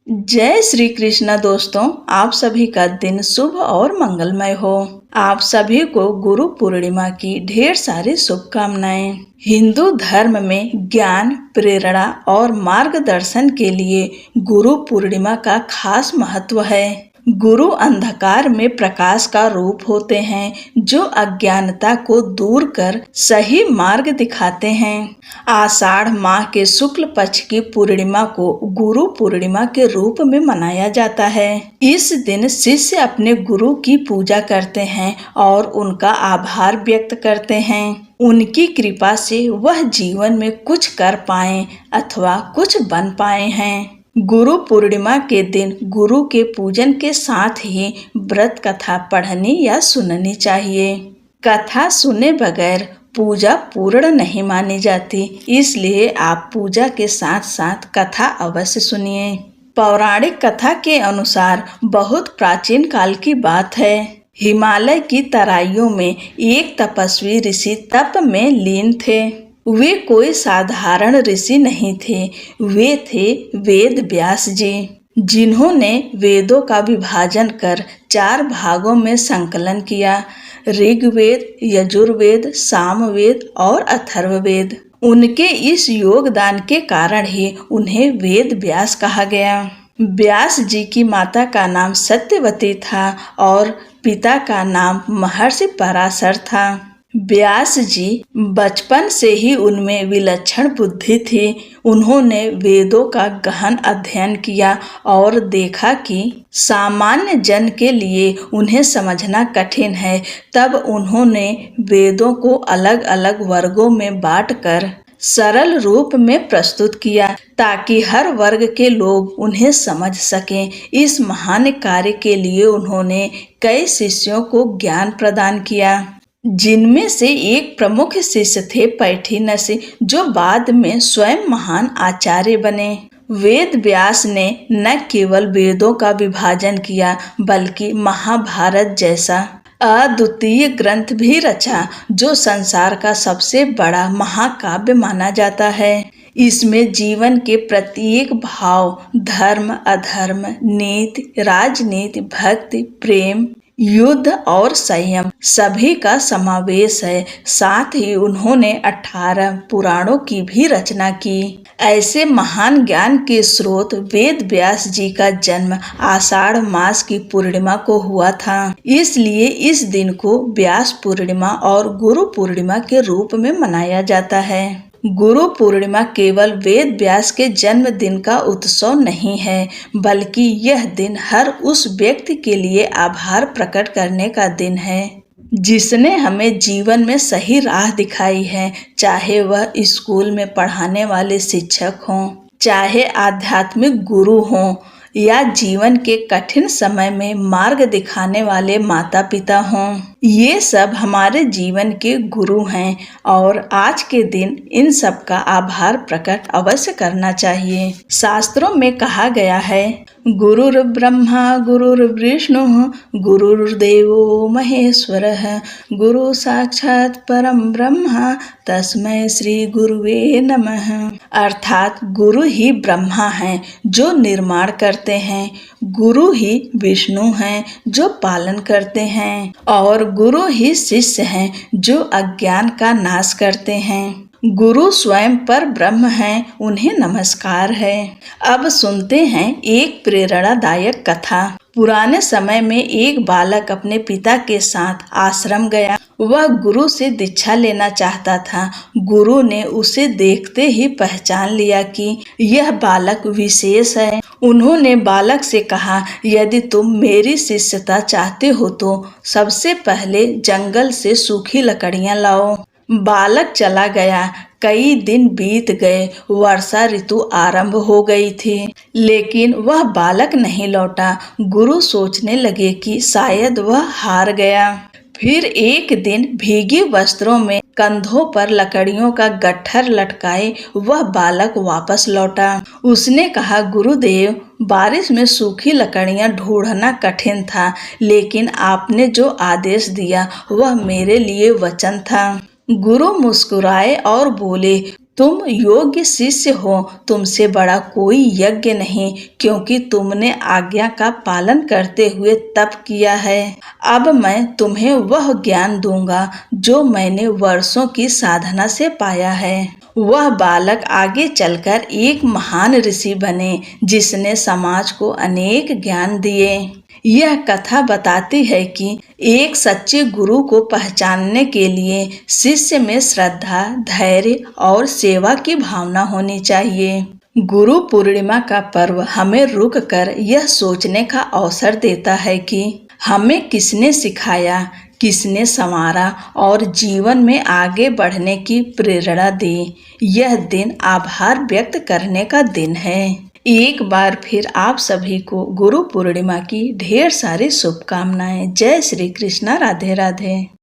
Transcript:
जय श्री कृष्ण दोस्तों, आप सभी का दिन शुभ और मंगलमय हो। आप सभी को गुरु पूर्णिमा की ढेर सारी शुभकामनाएं। हिंदू धर्म में ज्ञान, प्रेरणा और मार्गदर्शन के लिए गुरु पूर्णिमा का खास महत्व है। गुरु अंधकार में प्रकाश का रूप होते हैं, जो अज्ञानता को दूर कर सही मार्ग दिखाते हैं। आषाढ़ माह के शुक्ल पक्ष की पूर्णिमा को गुरु पूर्णिमा के रूप में मनाया जाता है। इस दिन शिष्य अपने गुरु की पूजा करते हैं और उनका आभार व्यक्त करते हैं। उनकी कृपा से वह जीवन में कुछ कर पाए अथवा कुछ बन पाए हैं। गुरु पूर्णिमा के दिन गुरु के पूजन के साथ ही व्रत कथा पढ़नी या सुननी चाहिए। कथा सुने बगैर पूजा पूर्ण नहीं मानी जाती, इसलिए आप पूजा के साथ साथ कथा अवश्य सुनिए। पौराणिक कथा के अनुसार बहुत प्राचीन काल की बात है। हिमालय की तराइयों में एक तपस्वी ऋषि तप में लीन थे। वे कोई साधारण ऋषि नहीं थे, वे थे वेद व्यास जी, जिन्होंने वेदों का विभाजन कर 4 भागों में संकलन किया: ऋग्वेद, यजुर्वेद, सामवेद और अथर्ववेद। उनके इस योगदान के कारण ही उन्हें वेद व्यास कहा गया। व्यास जी की माता का नाम सत्यवती था और पिता का नाम महर्षि पराशर था। व्यास जी बचपन से ही उनमें विलक्षण बुद्धि थी। उन्होंने वेदों का गहन अध्ययन किया और देखा कि सामान्य जन के लिए उन्हें समझना कठिन है। तब उन्होंने वेदों को अलग अलग वर्गों में बांटकर सरल रूप में प्रस्तुत किया, ताकि हर वर्ग के लोग उन्हें समझ सकें। इस महान कार्य के लिए उन्होंने कई शिष्यों को ज्ञान प्रदान किया, जिनमें से एक प्रमुख शिष्य थे पैठीनसी, जो बाद में स्वयं महान आचार्य बने। वेद व्यास ने न केवल वेदों का विभाजन किया, बल्कि महाभारत जैसा अद्वितीय ग्रंथ भी रचा, जो संसार का सबसे बड़ा महाकाव्य माना जाता है। इसमें जीवन के प्रत्येक भाव, धर्म, अधर्म, नीति, राजनीति, भक्ति, प्रेम, युद्ध और संयम सभी का समावेश है। साथ ही उन्होंने 18 पुराणों की भी रचना की। ऐसे महान ज्ञान के स्रोत वेद व्यास जी का जन्म आषाढ़ मास की पूर्णिमा को हुआ था। इसलिए इस दिन को व्यास पूर्णिमा और गुरु पूर्णिमा के रूप में मनाया जाता है। गुरु पूर्णिमा केवल वेद व्यास के जन्मदिन का उत्सव नहीं है, बल्कि यह दिन हर उस व्यक्ति के लिए आभार प्रकट करने का दिन है, जिसने हमें जीवन में सही राह दिखाई है। चाहे वह स्कूल में पढ़ाने वाले शिक्षक हों, चाहे आध्यात्मिक गुरु हों, या जीवन के कठिन समय में मार्ग दिखाने वाले माता पिता हों, ये सब हमारे जीवन के गुरु हैं और आज के दिन इन सब का आभार प्रकट अवश्य करना चाहिए। शास्त्रों में कहा गया है, गुरुर् ब्रह्मा गुरुर्विष्णु गुरुर्देवो महेश्वरः गुरु साक्षात् परम ब्रह्म तस्मै श्री गुरुवे नमः। अर्थात गुरु ही ब्रह्मा हैं जो निर्माण करते हैं, गुरु ही विष्णु हैं जो पालन करते हैं, और गुरु ही शिष्य हैं जो अज्ञान का नाश करते हैं। गुरु स्वयं पर ब्रह्म हैं, उन्हें नमस्कार है। अब सुनते हैं एक प्रेरणादायक कथा। पुराने समय में एक बालक अपने पिता के साथ आश्रम गया। वह गुरु से दीक्षा लेना चाहता था। गुरु ने उसे देखते ही पहचान लिया कि यह बालक विशेष है। उन्होंने बालक से कहा, यदि तुम मेरी शिष्यता चाहते हो तो सबसे पहले जंगल से सूखी लकड़ियां लाओ। बालक चला गया। कई दिन बीत गए, वर्षा ऋतु आरंभ हो गई थी, लेकिन वह बालक नहीं लौटा। गुरु सोचने लगे कि शायद वह हार गया। फिर एक दिन भीगी वस्त्रों में कंधों पर लकड़ियों का गट्ठर लटकाए वह बालक वापस लौटा। उसने कहा, गुरुदेव, बारिश में सूखी लकड़ियां ढूंढना कठिन था, लेकिन आपने जो आदेश दिया वह मेरे लिए वचन था। गुरु मुस्कुराए और बोले, तुम योग्य शिष्य हो, तुमसे बड़ा कोई यज्ञ नहीं, क्योंकि तुमने आज्ञा का पालन करते हुए तप किया है। अब मैं तुम्हें वह ज्ञान दूंगा जो मैंने वर्षों की साधना से पाया है। वह बालक आगे चलकर एक महान ऋषि बने, जिसने समाज को अनेक ज्ञान दिए। यह कथा बताती है कि एक सच्चे गुरु को पहचानने के लिए शिष्य में श्रद्धा, धैर्य और सेवा की भावना होनी चाहिए। गुरु पूर्णिमा का पर्व हमें रुक कर यह सोचने का अवसर देता है कि हमें किसने सिखाया, किसने संवारा और जीवन में आगे बढ़ने की प्रेरणा दी। यह दिन आभार व्यक्त करने का दिन है। एक बार फिर आप सभी को गुरु पूर्णिमा की ढेर सारी शुभकामनाएं। जय श्री कृष्णा। राधे राधे।